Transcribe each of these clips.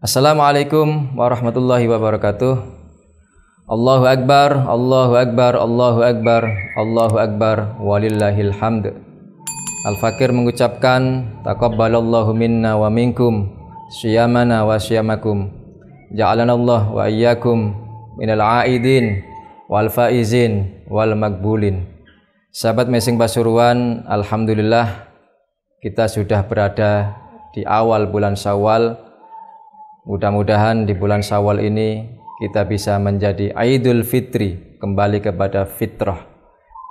Assalamualaikum warahmatullahi wabarakatuh. Allahu Akbar, Allahu Akbar, Allahu Akbar, Allahu Akbar, walillahil hamd. Al-Fakir mengucapkan taqabbalallahu minna wa minkum syiyamana wa syiyamakum. Ja'alanallah wa iyyakum minal aidin wal faizin wal magbulin. Sahabat Mesing Pasuruan, alhamdulillah kita sudah berada di awal bulan Syawal. Mudah-mudahan di bulan Syawal ini kita bisa menjadi Idul Fitri, kembali kepada fitrah,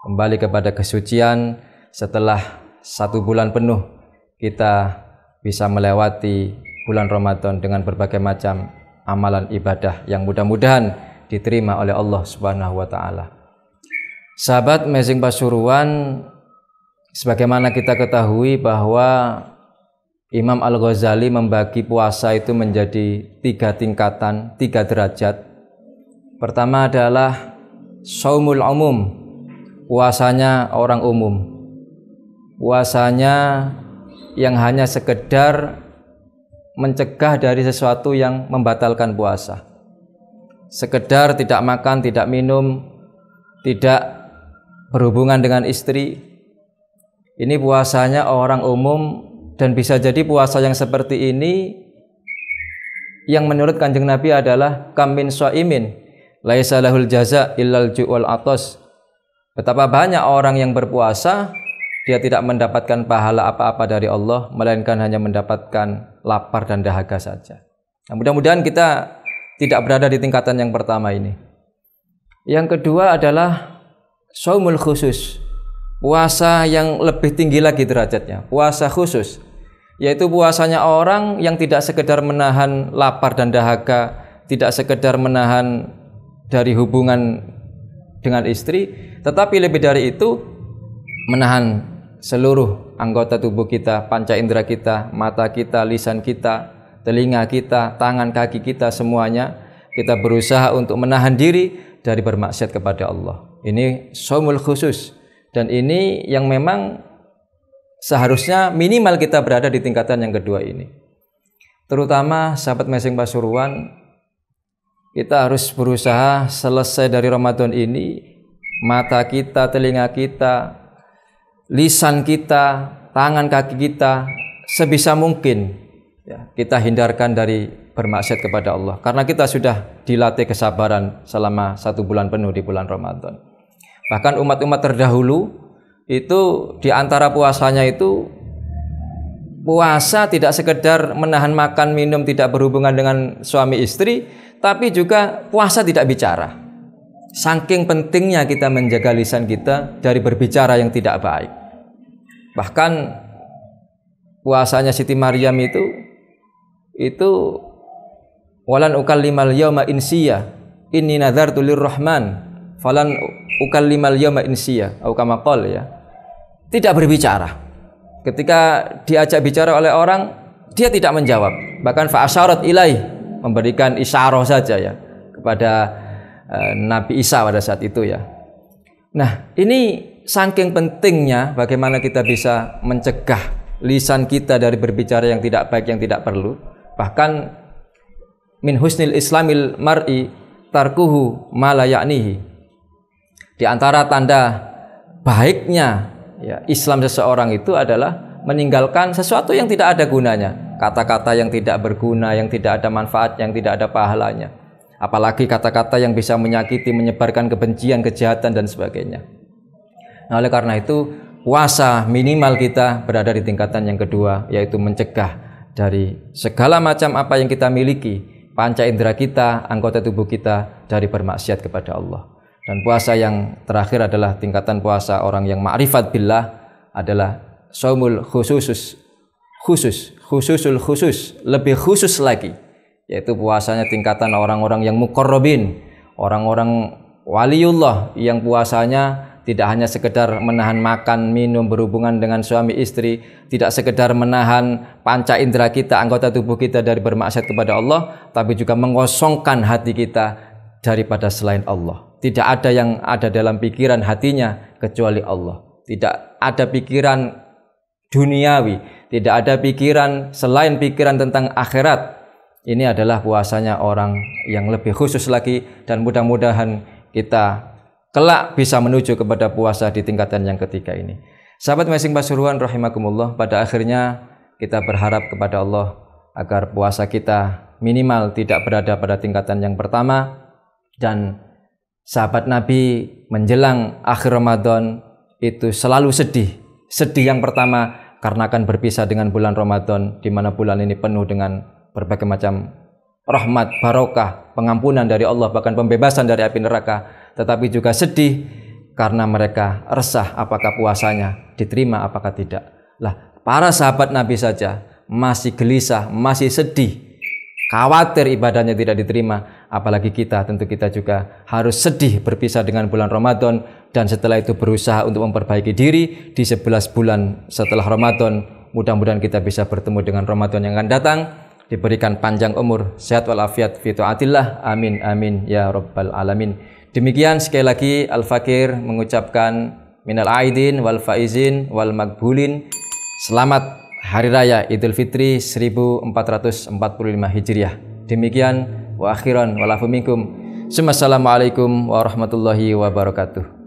kembali kepada kesucian. Setelah 1 bulan penuh kita bisa melewati bulan Ramadan dengan berbagai macam amalan ibadah yang mudah-mudahan diterima oleh Allah Subhanahu wa taala. Sahabat Mesing Pasuruan, sebagaimana kita ketahui bahwa Imam Al-Ghazali membagi puasa itu menjadi 3 tingkatan, 3 derajat. Pertama adalah shaumul umum, puasanya orang umum. Puasanya yang hanya sekedar mencegah dari sesuatu yang membatalkan puasa. Sekedar tidak makan, tidak minum, tidak berhubungan dengan istri. Ini puasanya orang umum. Dan bisa jadi puasa yang seperti ini yang menurut Kanjeng Nabi adalah kam min shaimin laisa lahul jaza illal ju' wal atas. Betapa banyak orang yang berpuasa, dia tidak mendapatkan pahala apa-apa dari Allah, melainkan hanya mendapatkan lapar dan dahaga saja. Nah, mudah-mudahan kita tidak berada di tingkatan yang pertama ini. Yang kedua adalah shaumul khusus, puasa yang lebih tinggi lagi derajatnya, puasa khusus, yaitu puasanya orang yang tidak sekedar menahan lapar dan dahaga, tidak sekedar menahan dari hubungan dengan istri, tetapi lebih dari itu menahan seluruh anggota tubuh kita, panca indera kita, mata kita, lisan kita, telinga kita, tangan, kaki kita, semuanya kita berusaha untuk menahan diri dari bermaksiat kepada Allah. Ini shaumul khusus. Dan ini yang memang seharusnya minimal kita berada di tingkatan yang kedua ini. Terutama sahabat Mesing Pasuruan, kita harus berusaha selesai dari Ramadan ini, mata kita, telinga kita, lisan kita, tangan kaki kita, sebisa mungkin ya, kita hindarkan dari bermaksiat kepada Allah. Karena kita sudah dilatih kesabaran selama 1 bulan penuh di bulan Ramadan. Bahkan umat-umat terdahulu itu di antara puasanya itu puasa tidak sekedar menahan makan minum, tidak berhubungan dengan suami istri, tapi juga puasa tidak bicara. Saking pentingnya kita menjaga lisan kita dari berbicara yang tidak baik. Bahkan puasanya Siti Maryam itu walan ukallimal yauma insiya inni nadzartu lirrahman falan ukallimal yauma insiya atau kama qala ya. Tidak berbicara. Ketika diajak bicara oleh orang, dia tidak menjawab. Bahkan fa asyarat ilaih, memberikan isyarah saja ya kepada Nabi Isa pada saat itu ya. Nah, ini saking pentingnya bagaimana kita bisa mencegah lisan kita dari berbicara yang tidak baik, yang tidak perlu. Bahkan min husnil islamil mar'i tarkuhu ma la ya'nihi. Di antara tanda baiknya ya, Islam seseorang itu adalah meninggalkan sesuatu yang tidak ada gunanya, kata-kata yang tidak berguna, yang tidak ada manfaat, yang tidak ada pahalanya, apalagi kata-kata yang bisa menyakiti, menyebarkan kebencian, kejahatan dan sebagainya. Nah, oleh karena itu puasa minimal kita berada di tingkatan yang kedua, yaitu mencegah dari segala macam apa yang kita miliki, panca indera kita, anggota tubuh kita dari bermaksiat kepada Allah. Dan puasa yang terakhir adalah tingkatan puasa orang yang ma'rifat billah, adalah shaumul khususul khusus, lebih khusus lagi, yaitu puasanya tingkatan orang-orang yang muqarrabin, orang-orang waliullah yang puasanya tidak hanya sekedar menahan makan, minum, berhubungan dengan suami istri, tidak sekedar menahan panca indera kita, anggota tubuh kita dari bermaksiat kepada Allah, tapi juga mengosongkan hati kita daripada selain Allah. Tidak ada yang ada dalam pikiran hatinya kecuali Allah. Tidak ada pikiran duniawi, tidak ada pikiran selain pikiran tentang akhirat. Ini adalah puasanya orang yang lebih khusus lagi, dan mudah-mudahan kita kelak bisa menuju kepada puasa di tingkatan yang ketiga ini. Sahabat Messing Pasuruan rahimakumullah, pada akhirnya kita berharap kepada Allah agar puasa kita minimal tidak berada pada tingkatan yang pertama. Dan sahabat Nabi menjelang akhir Ramadan itu selalu sedih. Sedih yang pertama karena akan berpisah dengan bulan Ramadan, di mana bulan ini penuh dengan berbagai macam rahmat, barokah, pengampunan dari Allah, bahkan pembebasan dari api neraka. Tetapi juga sedih karena mereka resah apakah puasanya diterima apakah tidak. Lah, para sahabat Nabi saja masih gelisah, masih sedih, khawatir ibadahnya tidak diterima, apalagi kita. Tentu kita juga harus sedih berpisah dengan bulan Ramadan, dan setelah itu berusaha untuk memperbaiki diri di 11 bulan setelah Ramadan. Mudah-mudahan kita bisa bertemu dengan Ramadan yang akan datang, diberikan panjang umur, sehat walafiat fi taatillah, amin amin ya rabbal alamin. Demikian sekali lagi Al-Fakir mengucapkan minal aidin wal faizin wal magbulin, selamat Hari Raya Idul Fitri 1445 Hijriah. Demikian wa akhiran walafu minkum. Assalamualaikum warahmatullahi wabarakatuh.